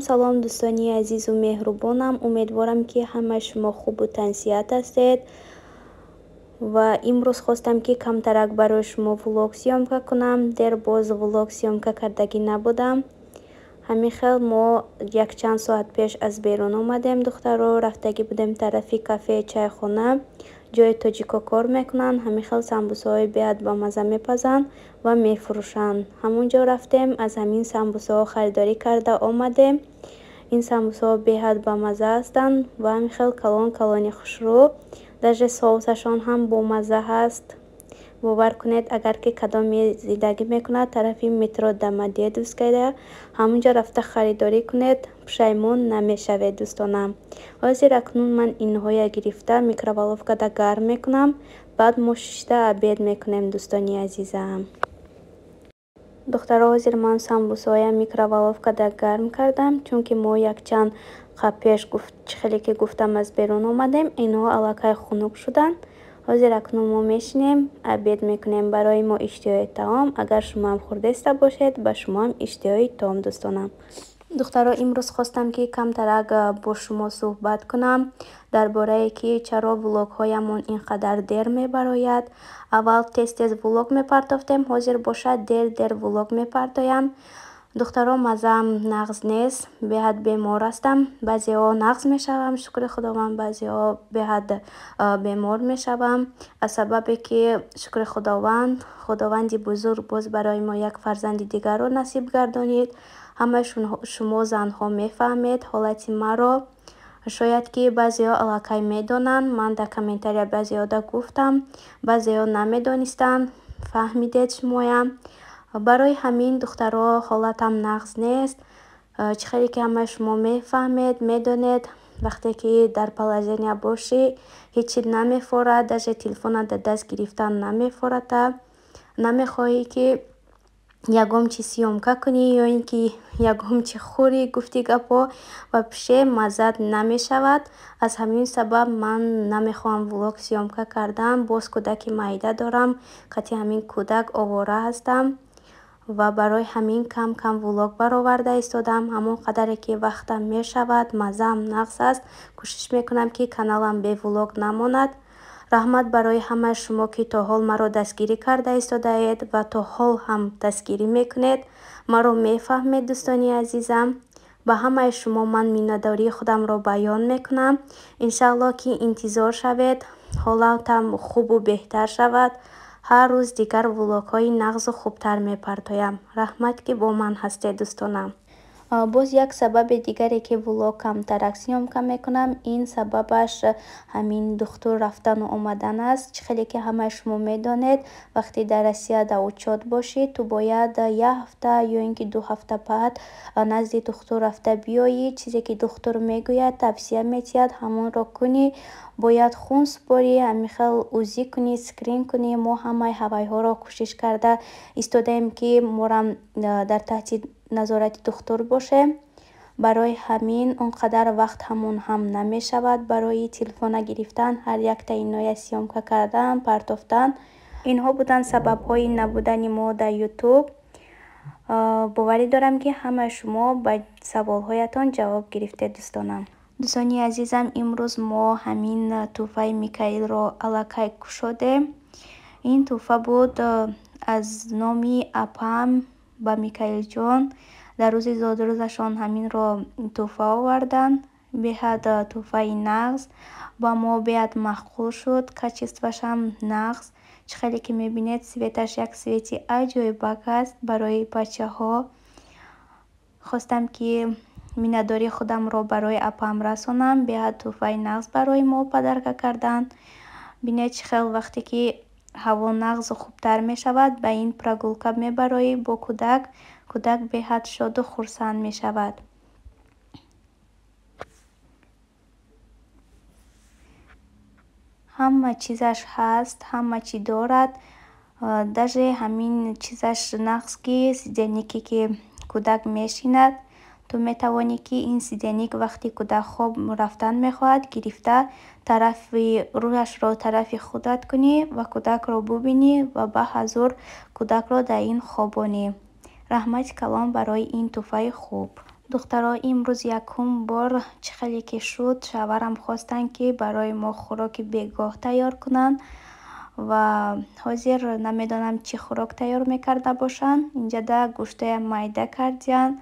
салом дӯстони азизу меҳрубонам, умедворам ки ҳама шумо хубу тансият ҳастед ва имрӯз хостам ки камтарак барои шумо влог сёмка кунам. дер боз влог сёмка кардагӣ набудам. ҳамин хел мо якчанд соат пеш аз берун омадем, духтаро рафтагӣ будем тарафи кафе чайхона, ҷои тоҷико кор мекунанд. ҳамин хел самбусаҳои беҳад бамаза мепазанд ва мефурӯшанд. ҳамунҷо рафтем, аз ҳамин самбусаҳо харидорӣ карда омадем. ин самбусаҳо беҳад бамаза ҳастанд ва ҳамин хел калон калони хушрӯ, даже соусашон ҳам бомаза ҳаст. бовар кунед, агар ки кадоме зиндагӣ мекунад тарафи метро Домодедовская, ҳамунҷо рафта харидорӣ кунед, пушаймон намешавед дӯстонам. ҳозир акнун ман инҳоя гирифта микроволновкада гарм мекунам, баъд мо шишта обед мекунем дӯстони азизам. духтаро ҳозир ман самбусаҳоям микроволновкада гарм кардам, чунки мо якчанд қап пеш чихеле ки гуфтам аз берун омадем, инҳо аллакай хунук шуданд. ҳозир акнун мо мешинем обед мекунем. барои мо иштиҳои таом, агар шумоам хурдаиста бошед, ба шумоам иштиҳои таом дӯстонам. духтаро имрӯз хостам ки камтарак бо шумо суҳбат кунам дар борае ки чаро влогҳоямон инқадар дер мебарояд. аввал тез влог мепартофтем, ҳозир бошад дер влог мепартоям. духтаро мазаам нағз нест, беҳад бемор ҳастам. баъзеҳо нағз мешавам, шукри худованд, баъзеҳо беҳад бемор мешавам. аз сабабе ки шукри худованд, худованди бузург боз барои мо як фарзанди дигарро насиб гардонид. ҳамаи шумо занҳо мефаҳмед ҳолати маро. шояд ки баъзеҳо аллакай медонанд, ман дар комментария баъзеҳода гуфтам, баъзеҳо намедонистанд, фаҳмидед шумоям. барои ҳамин духтаро ҳолатам нағз нест. чихеле ки ҳамаи шумо мефаҳмед, медонед, вақте ки дар положения бошӣ ҳеҷ чиз намефорад, даже телефона дар даст гирифтан намефората. намехоҳӣ ки ягом чи сёмка кунӣ ё ин ки ягом чи хӯрӣ, гуфти гапҳо ва пише маззат намешавад. аз ҳамин сабаб ман намехоҳам влог сёмка кардан. боз кӯдаки маида дорам, қатъи ҳамин кӯдак овора ҳастам ва барои ҳамин кам влог бароварда истодам. ҳамон қадаре ки вақтам мешавад, маззаам нағз аст, кӯшиш мекунам ки каналам бе влог намонад. раҳмат барои ҳамаи шумо ки то ҳол маро дастгирӣ карда истодаед ва то ҳол ҳам дастгирӣ мекунед, маро мефаҳмед дӯстони азизам. ба ҳамаи шумо ман миннатдории худамро баён мекунам. иншаалло ки интизор шавед, ҳолатам хубу беҳтар шавад. ҳар рӯз дигар влогҳои нағзу хубтар мепартоям. раҳмат ки бо ман ҳастед дӯстонам. боз як сабаби дигаре ки влог камтарак сёмка мекунам, ин сабабаш ҳамин духтур рафтану омадан аст. чихеле ки ҳамаи шумо медонед, вақте дар Россияда учёт бошӣ, ту бояд як ҳафта ё ин ки 2 ҳафта баъд назди духтур рафта биёӣ. чизе ки духтур мегӯяд, тавсия метиҳад, ҳамонро кунӣ. бояд хун супорӣ, ҳамин хел ӯзӣ кунӣ, скрин кунӣ. мо ҳамаи ҳавайҳоро кӯшиш карда истодаем ки морам дар таҳти назорати духтур бошем. барои ҳамин он қадар вақт ҳамон ҳам намешавад барои телефона гирифтан, ҳар якта инҳоя сёмка кардан, партофтан. инҳо буданд сабабҳои набудани мо дар ютуб. боварӣ дорам ки ҳамаи шумо ба саволҳоятон ҷавоб гирифтед дӯстонам. дӯстони азизам, имрӯз мо ҳамин тӯҳфаи Микаилро аллакай кушодем. ин тӯҳфа буд аз номи апам ба Микаилҷон. дар рӯзи зодрӯзашон ҳаминро тӯҳфа оварданд. беҳад тӯҳфаи нағз ба мо беҳад маъқул шуд. качествашам нағз. чихеле ки мебинед, светаш як свети аҷоибак аст барои бачаҳо. хостам ки миннатдории худамро барои апам расонам. беҳад тӯҳфаи нағз барои мо падарка карданд. бинед чӣ хел вақте ки ҳаво нағзу хубтар мешавад, ба ин прогулка мебароӣ бо кӯдак. кӯдак беҳад шоду хурсанд мешавад. ҳама чизаш ҳаст, ҳама чӣ дорад. Даже ҳамин чизаш нағз ки сидернике ки кӯдак мешинад. Ту метавонӣ ки ин сидерник вақти кӯдак хоб рафтан мехоҳад гирифта тарафи рӯяшро тарафи худат кунӣ ва кӯдакро бубинӣ ва ба ҳазур кӯдакро дар ин хобонӣ. Раҳмати калон барои ин тӯҳфаи хуб. духтаро имрӯз якум бор чӣ хеле ки шуд шавҳарам хостанд ки барои мо хӯроки бегоҳ тайёр кунанд ва ҳозир намедонам чӣ хӯрок тайёр мекарда бошанд. Инҷода гӯштоям майда кардиянд.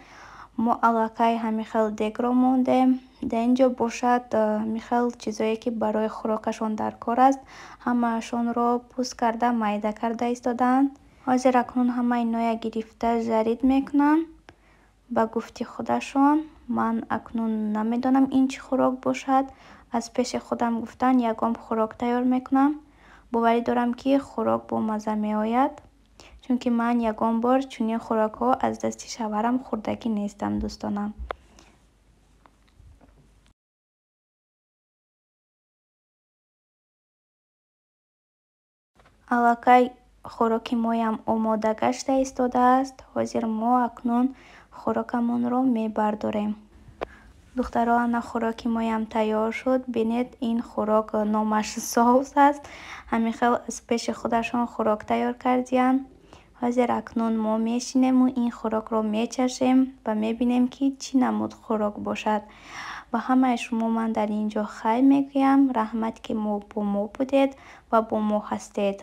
Мо аллакай ҳамин хел дегро мондем. Дар ин ҷо бошад ҳамин хел чизое ки барои хӯрокашон дар кор аст. Ҳамаашонро пӯст карда майда карда истодаанд. ҳозир акнун ҳама иноя гирифта жарид мекунанд. Ба гуфти худашон ман акнун намедонам ин чӣ хӯрок бошад. Аз пеши худам гуфтанд ягон хӯрок тайёр мекунам. боварӣ дорам ки хӯрок бомазза меояд, чунки ман ягон бор чунин хӯрокҳо аз дасти шавҳарам хӯрдагӣ нестам дӯстонам. аллакай хӯроки моям омода гашта истодааст. ҳозир мо акнун хӯрокамонро мебардорем. духтаро ана хӯроки моям тайёр шуд. Бинед ин хӯрок номаш соус аст. ҳамин хел аз пеши худашон хӯрок тайёр кардиянд. ҳозир акнун мо мешинему ин хӯрокро мечашем ва мебинем ки чӣ намуд хӯрок бошад. ба ҳамаи шумо ман дар ин ҷо хайр мегӯям. раҳмат ки бо мо будед ва бо мо ҳастед.